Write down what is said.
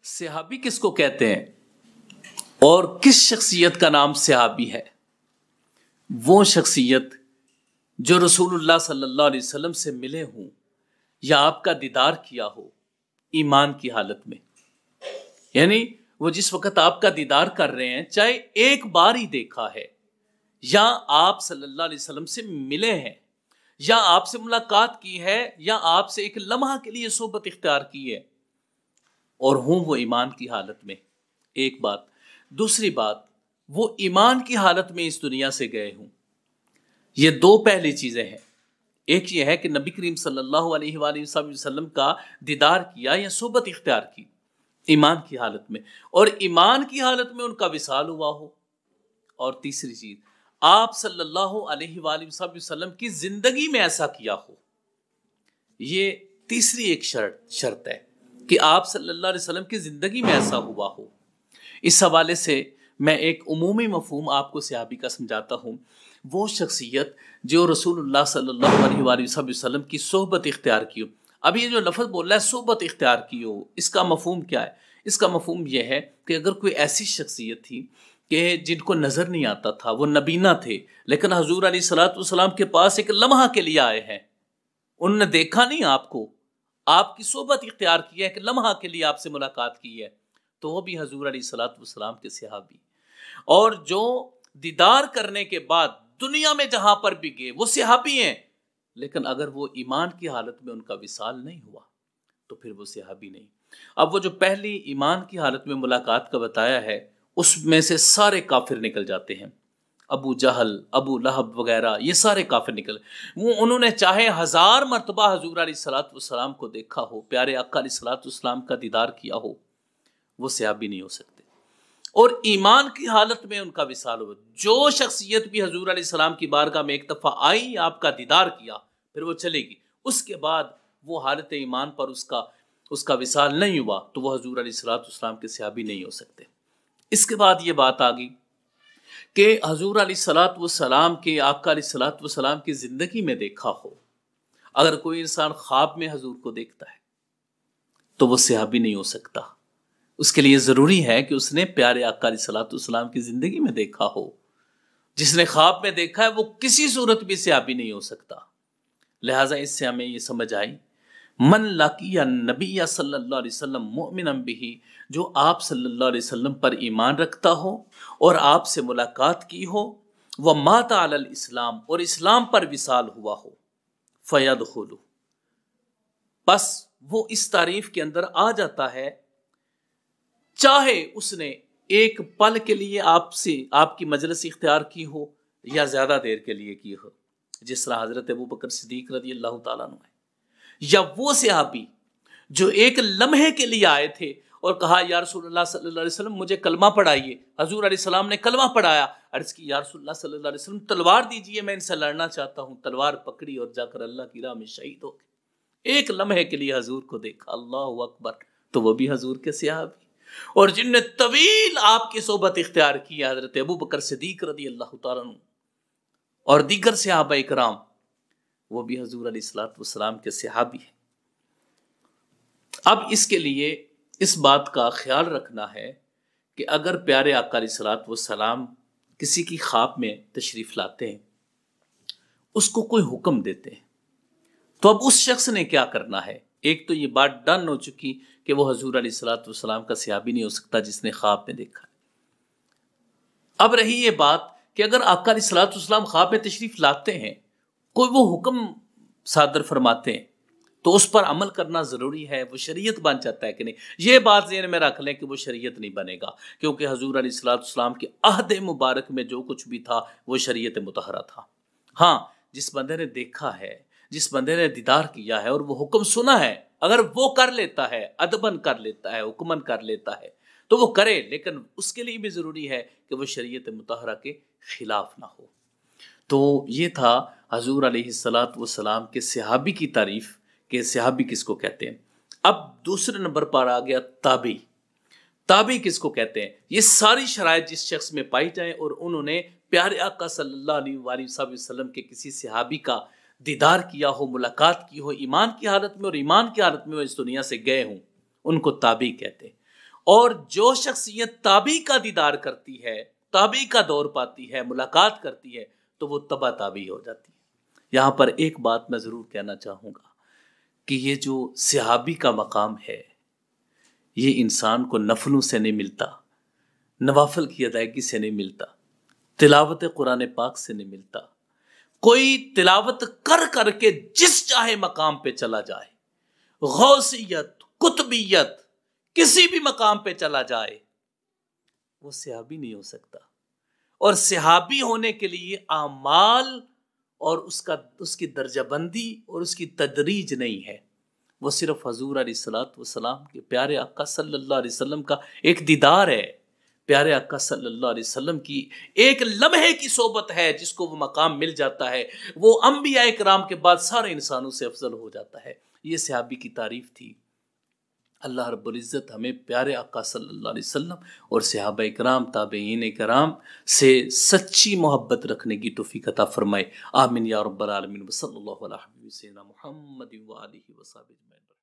صحابی کس کو کہتے ہیں اور کس شخصیت کا نام صحابی ہے؟ وہ شخصیت جو رسول اللہ صلی اللہ علیہ وسلم سے ملے ہوں یا آپ کا دیدار کیا ہو ایمان کی حالت میں، یعنی وہ جس وقت آپ کا دیدار کر رہے ہیں چاہے ایک بار ہی دیکھا ہے، یا آپ صلی اللہ علیہ وسلم سے ملے ہیں، یا آپ سے ملاقات کی ہے، یا آپ سے ایک لمحہ کے لیے صحبت اختیار کی ہے، اور ہوں وہ ایمان کی حالت میں، ایک بات۔ دوسری بات، وہ ایمان کی حالت میں اس دنیا سے گئے ہوں۔ یہ دو پہلی چیزیں ہیں۔ ایک یہ ہے کہ نبی کریم صلی اللہ علیہ وآلہ وسلم کا دیدار کیا یا صحبت اختیار کی ایمان کی حالت میں، اور ایمان کی حالت میں ان کا وصال ہوا ہو۔ اور تیسری چیز، آپ صلی اللہ علیہ وآلہ وسلم کی زندگی میں ایسا کیا ہو۔ یہ تیسری ایک شرط ہے کہ آپ صلی اللہ علیہ وسلم کی زندگی میں ایسا ہوا ہو۔ اس حوالے سے میں ایک عمومی مفہوم آپ کو صحابی کا سمجھاتا ہوں۔ وہ شخصیت جو رسول اللہ صلی اللہ علیہ وآلہ وسلم کی صحبت اختیار کی ہو۔ اب یہ جو لفظ بول رہا ہے صحبت اختیار کی ہو، اس کا مفہوم کیا ہے؟ اس کا مفہوم یہ ہے کہ اگر کوئی ایسی شخصیت تھی کہ جن کو نظر نہیں آتا تھا، وہ نبینا تھے، لیکن حضور علیہ الصلوۃ والسلام کے پاس ایک لمحہ کے لیے آئے ہیں، انہوں نے دیکھا نہیں آپ کو، آپ کی صحبت اختیار کی ہے، ایک لمحہ کے لیے آپ سے ملاقات کی ہے، تو وہ بھی حضور علیہ الصلوۃ والسلام کے صحابی۔ اور جو دیدار کرنے کے بعد دنیا میں جہاں پر بھی گئے وہ صحابی ہیں، لیکن اگر وہ ایمان کی حالت میں ان کا وصال نہیں ہوا تو پھر وہ صحابی نہیں۔ اب وہ جو پہلی ایمان کی حالت میں ملاقات کا بتایا ہے، اس میں سے سارے کافر نکل جاتے ہیں، ابو جہل، ابو لہب وغیرہ، یہ سارے کافر نکل۔ وہ انہوں نے چاہے 1000 مرتبہ حضور علیہ الصلوۃ والسلام کو دیکھا ہو، پیارے آقا علیہ الصلوۃ والسلام کا دیدار کیا ہو، وہ صحابی نہیں ہو سکتے۔ اور ایمان کی حالت میں ان کا وصال ہوا۔ جو شخصیت بھی حضور علیہ السلام کی بارگاہ میں ایک دفعہ آئی، آپ کا دیدار کیا، پھر وہ چلے گی، اس کے بعد وہ حالت ایمان پر اس کا وصال نہیں ہوا تو وہ حضور علیہ الصلوۃ والسلام کے صحابی نہیں ہو سکتے۔ اس کے بعد یہ بات آ گئی کہ حضور علیہ الصلوۃ والسلام کے آقا علیہ الصلوۃ والسلام کی زندگی میں دیکھا ہو۔ اگر کوئی انسان خواب میں حضور کو دیکھتا ہے تو وہ صحابی نہیں ہو سکتا۔ اس کے لیے ضروری ہے کہ اس نے پیارے آقا علیہ الصلوۃ والسلام کی زندگی میں دیکھا ہو۔ جس نے خواب میں دیکھا ہے وہ کسی صورت بھی صحابی نہیں ہو سکتا۔ لہٰذا اس سے ہمیں یہ سمجھ آئی، من لقی النبی صلی اللہ علیہ وسلم مؤمنا بہ، جو آپ صلی اللہ علیہ وسلم پر ایمان رکھتا ہو اور آپ سے ملاقات کی ہو، ومات علی الاسلام، اور اسلام پر وصال ہوا ہو، فیدخل، بس وہ اس تعریف کے اندر آ جاتا ہے، چاہے اس نے ایک پل کے لیے آپ کی مجلس اختیار کی ہو یا زیادہ دیر کے لیے کی ہو، جس طرح حضرت ابوبکر صدیق رضی اللہ تعالیٰ عنہ ہے، یا وہ صحابی جو ایک لمحے کے لیے آئے تھے اور کہا یا رسول اللہ صلی اللہ علیہ وسلم مجھے کلمہ پڑھائیے، حضور علیہ السلام نے کلمہ پڑھایا، عرض کی یا رسول اللہ صلی اللہ علیہ وسلم تلوار دیجئے، میں ان سے لڑنا چاہتا ہوں، تلوار پکڑی اور جا کر اللہ کی راہ میں شہید ہو گئے۔ ایک لمحے کے لیے حضور کو دیکھا، اللہ اکبر، تو وہ بھی حضور کے صحابی۔ اور جن نے طویل آپ کی صحبت اختیار کی، حضرت ابوبکر صدیق رضی اللہ تعالیٰ عنہ اور دیگر صحابہ اکرام، وہ بھی حضور علیہ الصلوۃ والسلام کے صحابی ہیں۔ اب اس کے لیے اس بات کا خیال رکھنا ہے کہ اگر پیارے آقا علیہ الصلوۃ والسلام کسی کی خواب میں تشریف لاتے ہیں، اس کو کوئی حکم دیتے ہیں، تو اب اس شخص نے کیا کرنا ہے؟ ایک تو یہ بات ڈن ہو چکی کہ وہ حضور علیہ الصلوۃ والسلام کا صحابی نہیں ہو سکتا جس نے خواب میں دیکھا ہے۔ اب رہی یہ بات کہ اگر آقا علیہ الصلوۃ والسلام خواب میں تشریف لاتے ہیں، کوئی وہ حکم صادر فرماتے ہیں، تو اس پر عمل کرنا ضروری ہے، وہ شریعت بن جاتا ہے کہ نہیں؟ یہ بات ذہن میں رکھ لیں کہ وہ شریعت نہیں بنے گا، کیونکہ حضور علیہ الصلوۃ والسلام کے عہد مبارک میں جو کچھ بھی تھا وہ شریعت مطہرہ تھا۔ ہاں، جس بندے نے دیکھا ہے، جس بندے نے دیدار کیا ہے اور وہ حکم سنا ہے، اگر وہ کر لیتا ہے، ادباً کر لیتا ہے، حکماً کر لیتا ہے، تو وہ کرے، لیکن اس کے لیے بھی ضروری ہے کہ وہ شریعت مطہرہ کے خلاف نہ ہو۔ تو یہ تھا حضور علیہ الصلوۃ والسلام کے صحابی کی تعریف کہ صحابی کس کو کہتے ہیں۔ اب دوسرے نمبر پر آ گیا تابعی۔ تابعی کس کو کہتے ہیں؟ یہ ساری شرائط جس شخص میں پائی جائیں اور انہوں نے پیارے آقا صلی اللہ علیہ وآلہ وسلم کے کسی صحابی کا دیدار کیا ہو، ملاقات کی ہو ایمان کی حالت میں، اور ایمان کی حالت میں وہ اس دنیا سے گئے ہوں، ان کو تابعی کہتے ہیں۔ اور جو شخصیت تابعی کا دیدار کرتی ہے، تابعی کا دور پاتی ہے، ملاقات کرتی ہے، تو وہ تبع تابعی ہو جاتی ہے۔ یہاں پر ایک بات میں ضرور کہنا چاہوں گا کہ یہ جو صحابی کا مقام ہے، یہ انسان کو نفلوں سے نہیں ملتا، نوافل کی ادائیگی سے نہیں ملتا، تلاوت قرآن پاک سے نہیں ملتا۔ کوئی تلاوت کر کر کے جس چاہے مقام پہ چلا جائے، غوثیت، قطبیت، کسی بھی مقام پہ چلا جائے، وہ صحابی نہیں ہو سکتا۔ اور صحابی ہونے کے لیے اعمال اور اس کی درجہ بندی اور اس کی تدریج نہیں ہے، وہ صرف حضور علیہ الصلوۃ والسلام کے پیارے آقا صلی اللہ علیہ وسلم کا ایک دیدار ہے، پیارے آقا صلی اللہ علیہ وسلم کی ایک لمحے کی صحبت ہے جس کو وہ مقام مل جاتا ہے، وہ انبیاء کرام کے بعد سارے انسانوں سے افضل ہو جاتا ہے۔ یہ صحابی کی تعریف تھی۔ اللہ رب العزت ہمیں پیارے آقا صلی اللہ علیہ وسلم اور صحابہ کرام، تابعین کرام سے سچی محبت رکھنے کی توفیق عطا فرمائے۔ آمین یا رب العالمین۔ صلی اللہ علیہ وسلم محمد و آلہ و صحبہ اجمعین۔